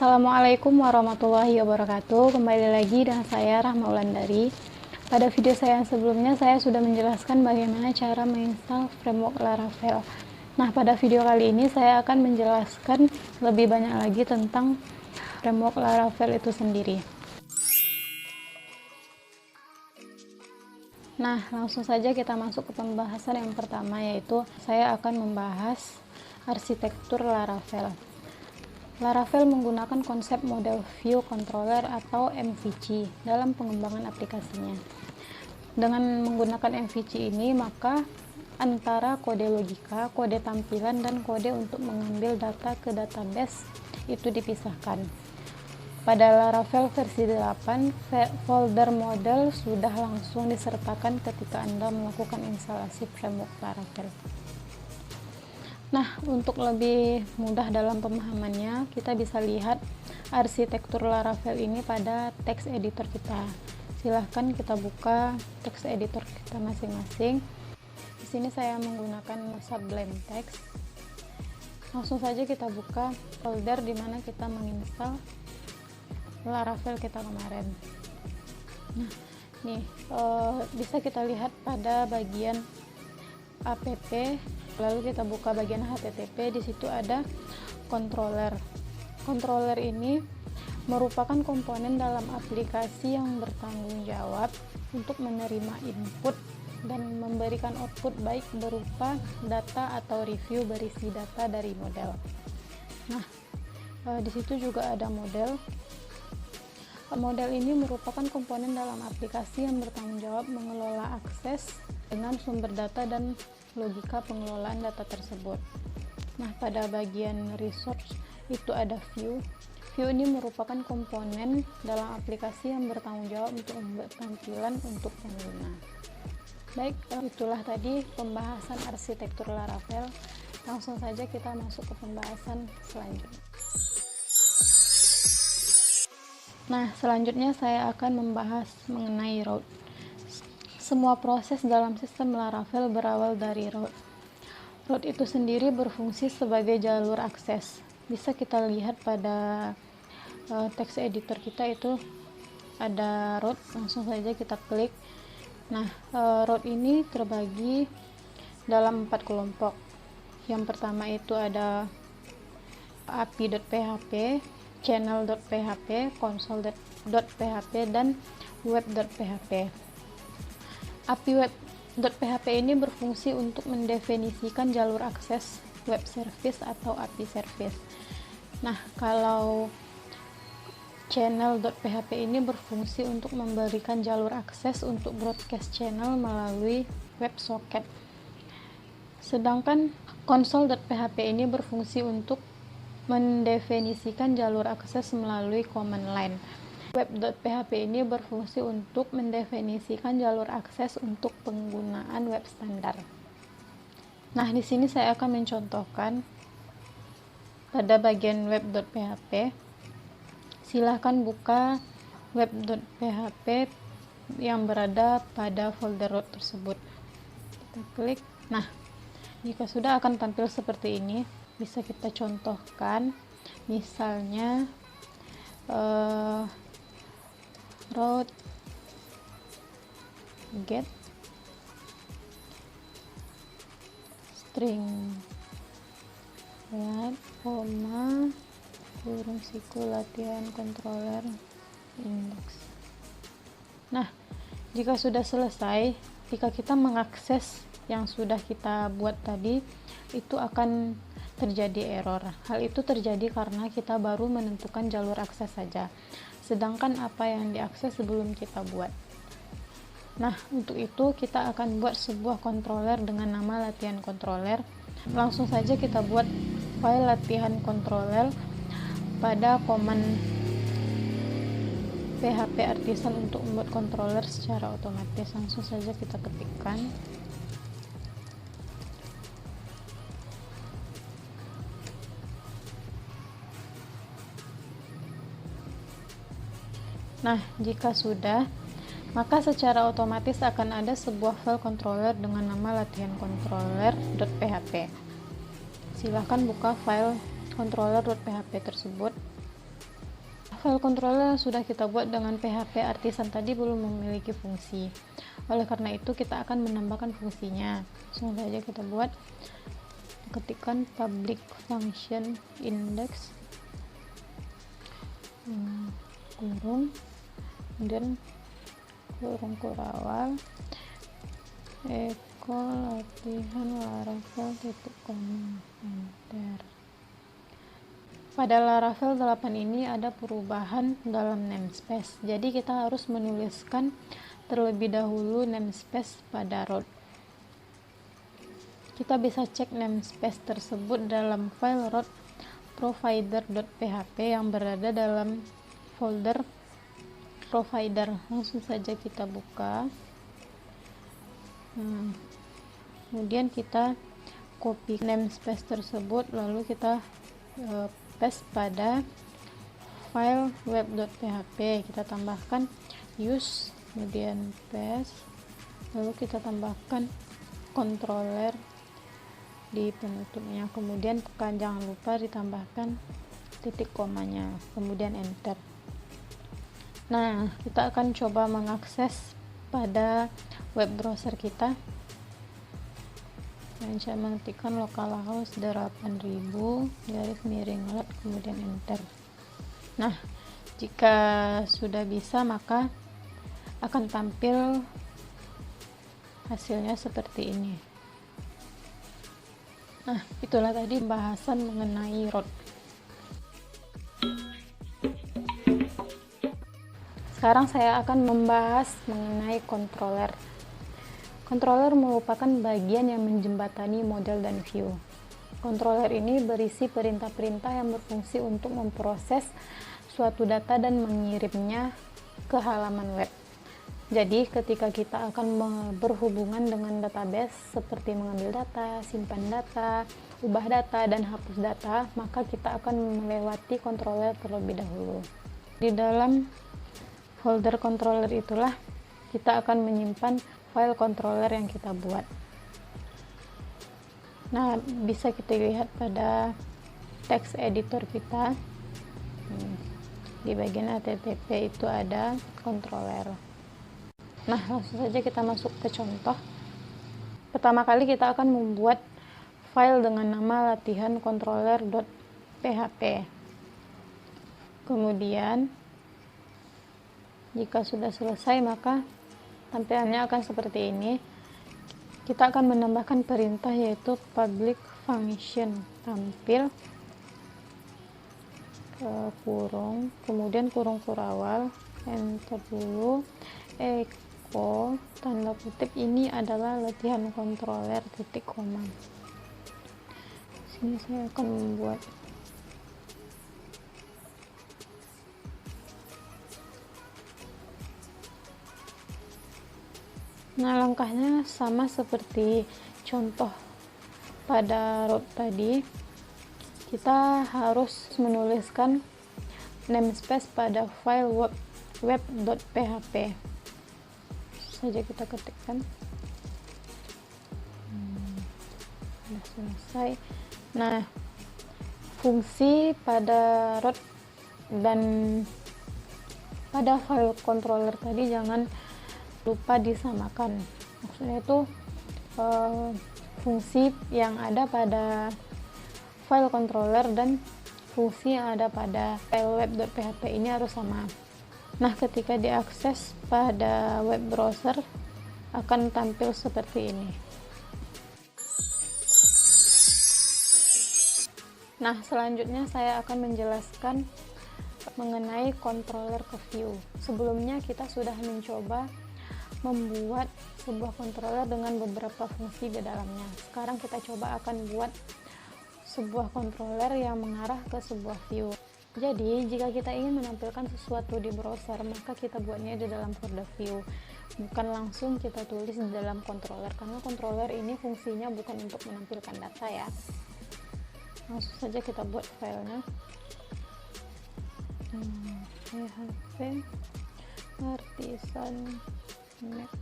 Assalamualaikum warahmatullahi wabarakatuh. Kembali lagi dengan saya Rahma Wulandari. Pada video saya yang sebelumnya saya sudah menjelaskan bagaimana cara menginstal framework Laravel. Nah, pada video kali ini saya akan menjelaskan lebih banyak lagi tentang framework Laravel itu sendiri. Nah, langsung saja kita masuk ke pembahasan yang pertama, yaitu saya akan membahas arsitektur Laravel. Laravel menggunakan konsep model view controller atau MVC dalam pengembangan aplikasinya. Dengan menggunakan MVC ini, maka antara kode logika, kode tampilan, dan kode untuk mengambil data ke database itu dipisahkan. Pada Laravel versi 8, folder model sudah langsung disertakan ketika Anda melakukan instalasi framework Laravel. Nah, untuk lebih mudah dalam pemahamannya, kita bisa lihat arsitektur Laravel ini pada text editor kita. Silahkan kita buka text editor kita masing-masing. Di sini saya menggunakan Sublime Text. Langsung saja kita buka folder di mana kita menginstal Laravel kita kemarin. Nah, nih bisa kita lihat pada bagian app. Lalu kita buka bagian HTTP, di situ ada controller. Controller ini merupakan komponen dalam aplikasi yang bertanggung jawab untuk menerima input dan memberikan output baik berupa data atau review berisi data dari model. Nah, di situ juga ada model. Model ini merupakan komponen dalam aplikasi yang bertanggung jawab mengelola akses dengan sumber data dan logika pengelolaan data tersebut. Nah, pada bagian resource itu ada view. View ini merupakan komponen dalam aplikasi yang bertanggung jawab untuk membuat tampilan untuk pengguna. Baik, itulah tadi pembahasan arsitektur Laravel. Langsung saja kita masuk ke pembahasan selanjutnya. Nah, selanjutnya saya akan membahas mengenai route. Semua proses dalam sistem Laravel berawal dari route. Route itu sendiri berfungsi sebagai jalur akses. Bisa kita lihat pada text editor kita itu ada route, langsung saja kita klik. Nah, route ini terbagi dalam 4 kelompok. Yang pertama itu ada api.php, channel.php, console.php, dan web.php. API web.php ini berfungsi untuk mendefinisikan jalur akses web service atau API service. Nah, kalau channel.php ini berfungsi untuk memberikan jalur akses untuk broadcast channel melalui WebSocket. Sedangkan console.php ini berfungsi untuk mendefinisikan jalur akses melalui command line. Web.php ini berfungsi untuk mendefinisikan jalur akses untuk penggunaan web standar. Nah, di sini saya akan mencontohkan pada bagian web.php. Silahkan buka web.php yang berada pada folder root tersebut. Kita klik. Nah, jika sudah akan tampil seperti ini. Bisa kita contohkan, misalnya route get string koma kurung siku latihan controller index. Nah, jika sudah selesai, jika kita mengakses yang sudah kita buat tadi, itu akan terjadi error. Hal itu terjadi karena kita baru menentukan jalur akses saja, sedangkan apa yang diakses sebelum kita buat. Nah, untuk itu kita akan buat sebuah controller dengan nama latihan controller. Langsung saja kita buat file latihan controller pada command php artisan untuk membuat controller secara otomatis. Langsung saja kita ketikkan. Nah, jika sudah, maka secara otomatis akan ada sebuah file controller dengan nama latihan controller.php. Silahkan buka file controller.php tersebut. file controller yang sudah kita buat dengan PHP Artisan tadi belum memiliki fungsi. Oleh karena itu kita akan menambahkan fungsinya. Langsung saja kita buat, ketikkan public function index kurung, kemudian kurung kurawal echo latihan laravel titik koma, enter. Pada Laravel 8 ini ada perubahan dalam namespace, jadi kita harus menuliskan terlebih dahulu namespace pada root. Kita bisa cek namespace tersebut dalam file root provider.php yang berada dalam folder provider. Langsung saja kita buka. Kemudian kita copy namespace tersebut, lalu kita paste pada file web.php. Kita tambahkan use, kemudian paste, lalu kita tambahkan controller di penutupnya, kemudian jangan lupa ditambahkan titik komanya, kemudian enter. Nah, kita akan coba mengakses pada web browser kita. Saya mengetikkan localhost 8000 /lot, kemudian enter. Nah, jika sudah bisa maka akan tampil hasilnya seperti ini. Nah, itulah tadi pembahasan mengenai root. Sekarang saya akan membahas mengenai controller. Controller merupakan bagian yang menjembatani model dan view. Controller ini berisi perintah-perintah yang berfungsi untuk memproses suatu data dan mengirimnya ke halaman web. Jadi, ketika kita akan berhubungan dengan database seperti mengambil data, simpan data, ubah data, dan hapus data, maka kita akan melewati controller terlebih dahulu. Di dalam folder controller itulah kita akan menyimpan file controller yang kita buat. Nah, bisa kita lihat pada text editor kita. Di bagian HTTP itu ada controller. Nah, langsung saja kita masuk ke contoh. Pertama kali kita akan membuat file dengan nama latihan controller.php. Kemudian jika sudah selesai maka tampilannya akan seperti ini. Kita akan menambahkan perintah yaitu public function tampil kurung, kemudian kurung kurawal, enter dulu, echo tanda kutip, ini adalah latihan controller titik koma. Sini saya akan membuat langkahnya sama seperti contoh pada root tadi. Kita harus menuliskan namespace pada file web.php. Saja kita ketikkan. Sudah selesai. Nah, fungsi pada root dan pada file controller tadi jangan lupa disamakan. Maksudnya itu fungsi yang ada pada file controller dan fungsi yang ada pada file web.php ini harus sama. Nah, ketika diakses pada web browser akan tampil seperti ini. Nah, selanjutnya saya akan menjelaskan mengenai controller ke view. Sebelumnya kita sudah mencoba membuat sebuah controller dengan beberapa fungsi di dalamnya. Sekarang kita coba akan buat sebuah controller yang mengarah ke sebuah view. Jadi, jika kita ingin menampilkan sesuatu di browser, maka kita buatnya di dalam folder view. Bukan langsung kita tulis di dalam controller, karena controller ini fungsinya bukan untuk menampilkan data ya. Langsung saja kita buat filenya. PHP Artisan Mac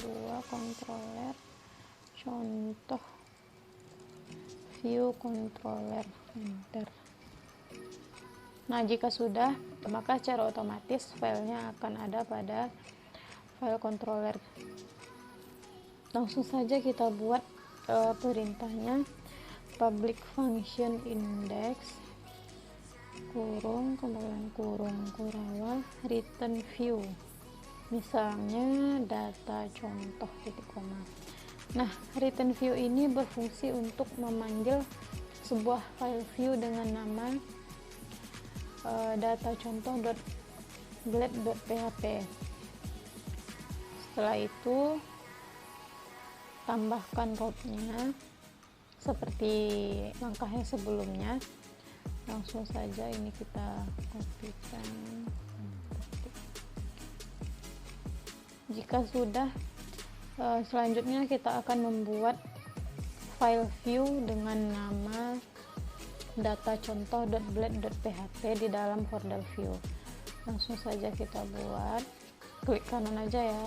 2 controller contoh view controller, enter. Nah, jika sudah, maka secara otomatis filenya akan ada pada file controller. Langsung saja kita buat perintahnya, public function index kurung kemudian kurung kurawal return view, misalnya data contoh titik koma. Nah, return view ini berfungsi untuk memanggil sebuah file view dengan nama data contoh.blade.php. Setelah itu tambahkan rootnya seperti langkah yang sebelumnya. Langsung saja ini kita kopikan. Jika sudah, selanjutnya kita akan membuat file view dengan nama data contoh.blade.php di dalam folder view. Langsung saja kita buat, klik kanan aja ya,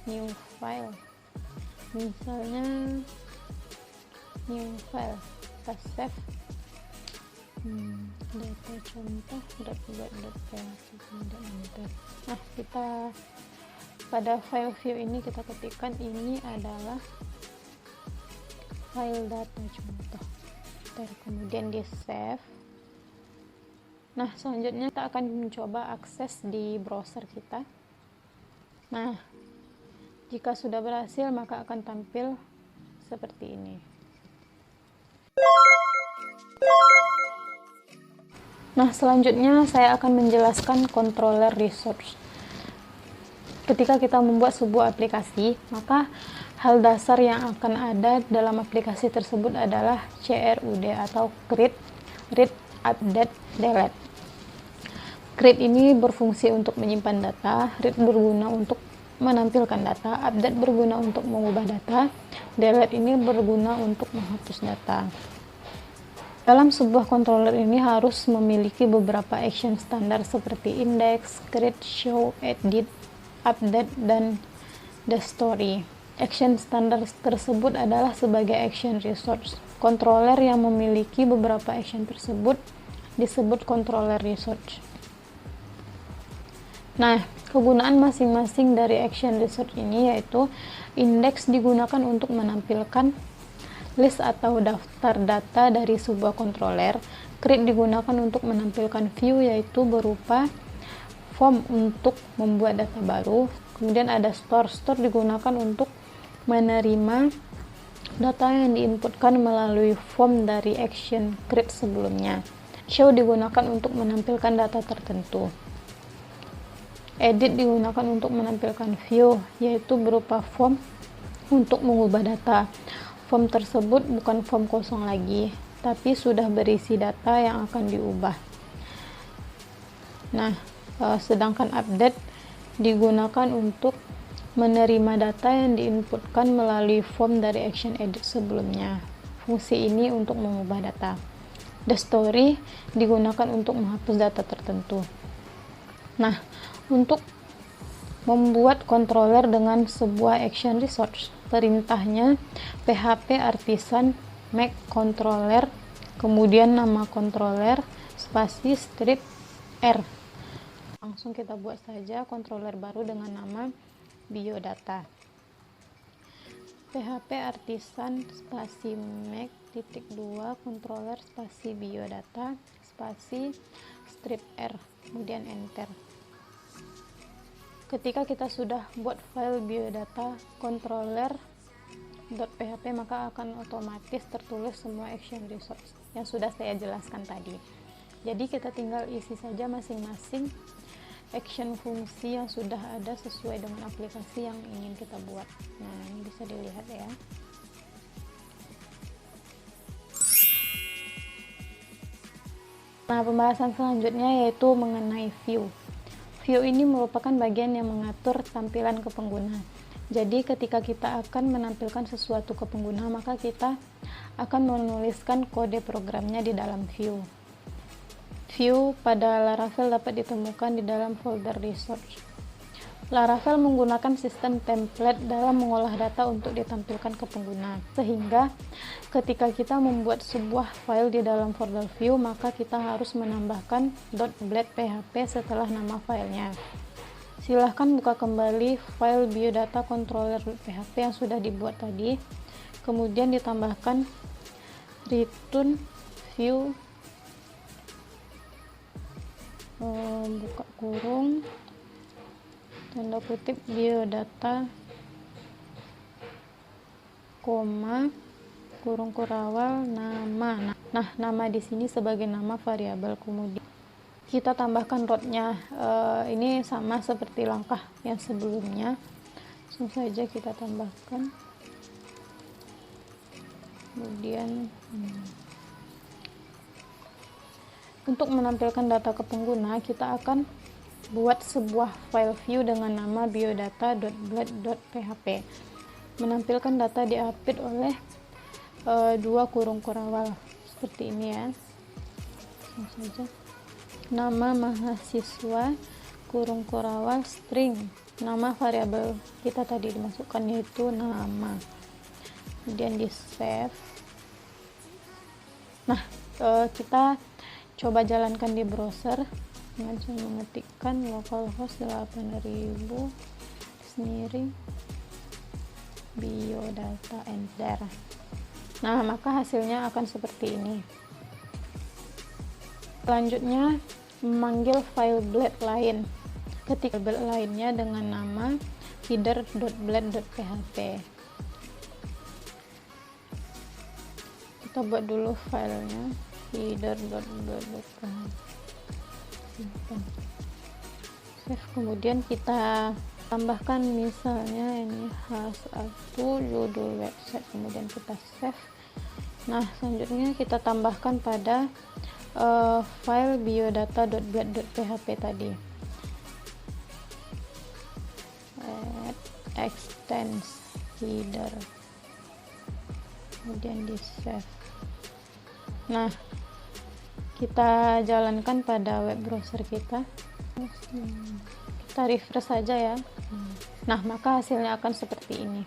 new file, misalnya new file, kita save data contoh.blade.php, kemudian enter. Nah, kita pada file view ini kita ketikkan ini adalah file data contoh, kemudian di save. Nah, selanjutnya kita akan mencoba akses di browser kita. Nah, jika sudah berhasil maka akan tampil seperti ini. Nah, selanjutnya saya akan menjelaskan controller resource. Ketika kita membuat sebuah aplikasi, maka hal dasar yang akan ada dalam aplikasi tersebut adalah CRUD atau create, read, update, delete. Create ini berfungsi untuk menyimpan data, read berguna untuk menampilkan data, update berguna untuk mengubah data, delete ini berguna untuk menghapus data. Dalam sebuah controller ini harus memiliki beberapa action standar seperti index, create, show, edit, update, dan the story. Action standar tersebut adalah sebagai action resource. Controller yang memiliki beberapa action tersebut disebut controller resource. Nah, kegunaan masing-masing dari action resource ini yaitu index digunakan untuk menampilkan list atau daftar data dari sebuah controller. Create digunakan untuk menampilkan view yaitu berupa form untuk membuat data baru. Kemudian ada store. Store digunakan untuk menerima data yang diinputkan melalui form dari action create sebelumnya. Show digunakan untuk menampilkan data tertentu. Edit digunakan untuk menampilkan view, yaitu berupa form untuk mengubah data. Form tersebut bukan form kosong lagi, tapi sudah berisi data yang akan diubah. Nah, sedangkan update digunakan untuk menerima data yang diinputkan melalui form dari action edit sebelumnya. Fungsi ini untuk mengubah data. The story digunakan untuk menghapus data tertentu. Nah, untuk membuat controller dengan sebuah action resource, perintahnya php artisan make controller, kemudian nama controller, spasi strip r. Langsung kita buat saja controller baru dengan nama biodata. php artisan spasi make titik 2 controller spasi biodata spasi strip r, kemudian enter. Ketika kita sudah buat file biodata controller.php, maka akan otomatis tertulis semua action resource yang sudah saya jelaskan tadi. Jadi kita tinggal isi saja masing-masing action fungsi yang sudah ada sesuai dengan aplikasi yang ingin kita buat. Nah, ini bisa dilihat ya. Nah, pembahasan selanjutnya yaitu mengenai view. View ini merupakan bagian yang mengatur tampilan ke pengguna. Jadi ketika kita akan menampilkan sesuatu ke pengguna, maka kita akan menuliskan kode programnya di dalam view. View pada Laravel dapat ditemukan di dalam folder resource. Laravel menggunakan sistem template dalam mengolah data untuk ditampilkan ke pengguna, sehingga ketika kita membuat sebuah file di dalam folder view, maka kita harus menambahkan .blade.php setelah nama filenya. Silahkan buka kembali file biodata controller.php yang sudah dibuat tadi, kemudian ditambahkan return view buka kurung tanda kutip biodata koma kurung kurawal nama. Nah, nama di sini sebagai nama variabel. Kemudian kita tambahkan rootnya. Ini sama seperti langkah yang sebelumnya, langsung saja kita tambahkan. Kemudian untuk menampilkan data ke pengguna, kita akan buat sebuah file view dengan nama biodata.blade.php. Menampilkan data diapit oleh dua kurung kurawal seperti ini ya. Langsung saja. Nama mahasiswa kurung kurawal string. Nama variabel kita tadi dimasukkan yaitu nama. Kemudian di save. Nah, kita coba jalankan di browser dengan mengetikkan localhost 8000 sendiri biodata enter. Nah, maka hasilnya akan seperti ini. Selanjutnya memanggil file blade lain. Ketik blade lainnya dengan nama header.blade.php. Kita buat dulu filenya header.blade.php. Save, kemudian kita tambahkan misalnya ini H1 judul website, kemudian kita save. Nah, selanjutnya kita tambahkan pada file biodata.blade.php tadi, add extends header, kemudian di save. Nah, kita jalankan pada web browser kita. Kita refresh saja ya. Nah, maka hasilnya akan seperti ini.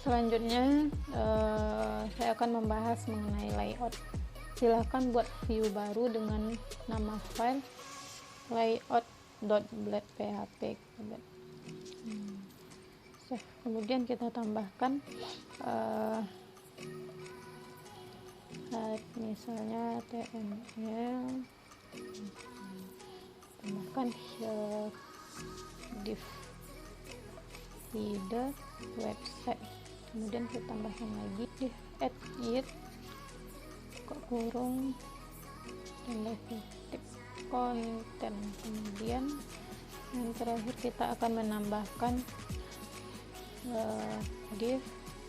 Selanjutnya saya akan membahas mengenai layout. Silahkan buat view baru dengan nama file layout.blade.php. Kemudian kita tambahkan misalnya tml, tambahkan div header website, kemudian kita tambahkan lagi div add it kurung tanda kutip konten, kemudian yang terakhir kita akan menambahkan div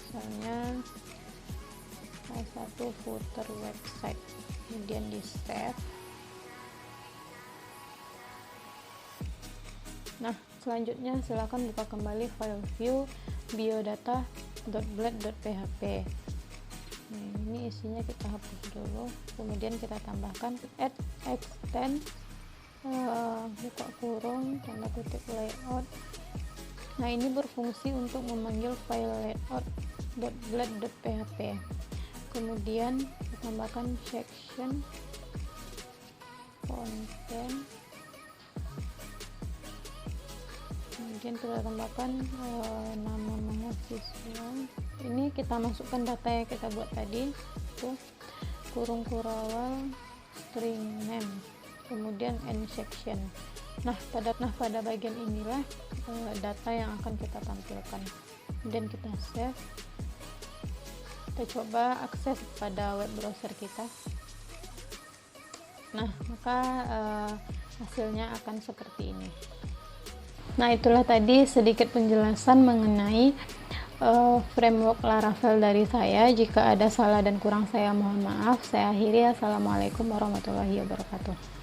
misalnya satu footer website, kemudian di save. Nah, selanjutnya silakan buka kembali file view biodata.blade.php. Nah, ini isinya kita hapus dulu, kemudian kita tambahkan add extend buka kurung tanda kutip layout. Nah, ini berfungsi untuk memanggil file layout.blade.php. Kemudian kita tambahkan section content, kemudian kita tambahkan nama mahasiswa. Ini kita masukkan data yang kita buat tadi, itu kurung kurawal string name, kemudian end section. Nah, pada bagian inilah data yang akan kita tampilkan. Kemudian kita save. Kita coba akses pada web browser kita. Nah, maka hasilnya akan seperti ini. Nah, itulah tadi sedikit penjelasan mengenai framework Laravel dari saya. Jika ada salah dan kurang saya mohon maaf. Saya akhiri. Assalamualaikum warahmatullahi wabarakatuh.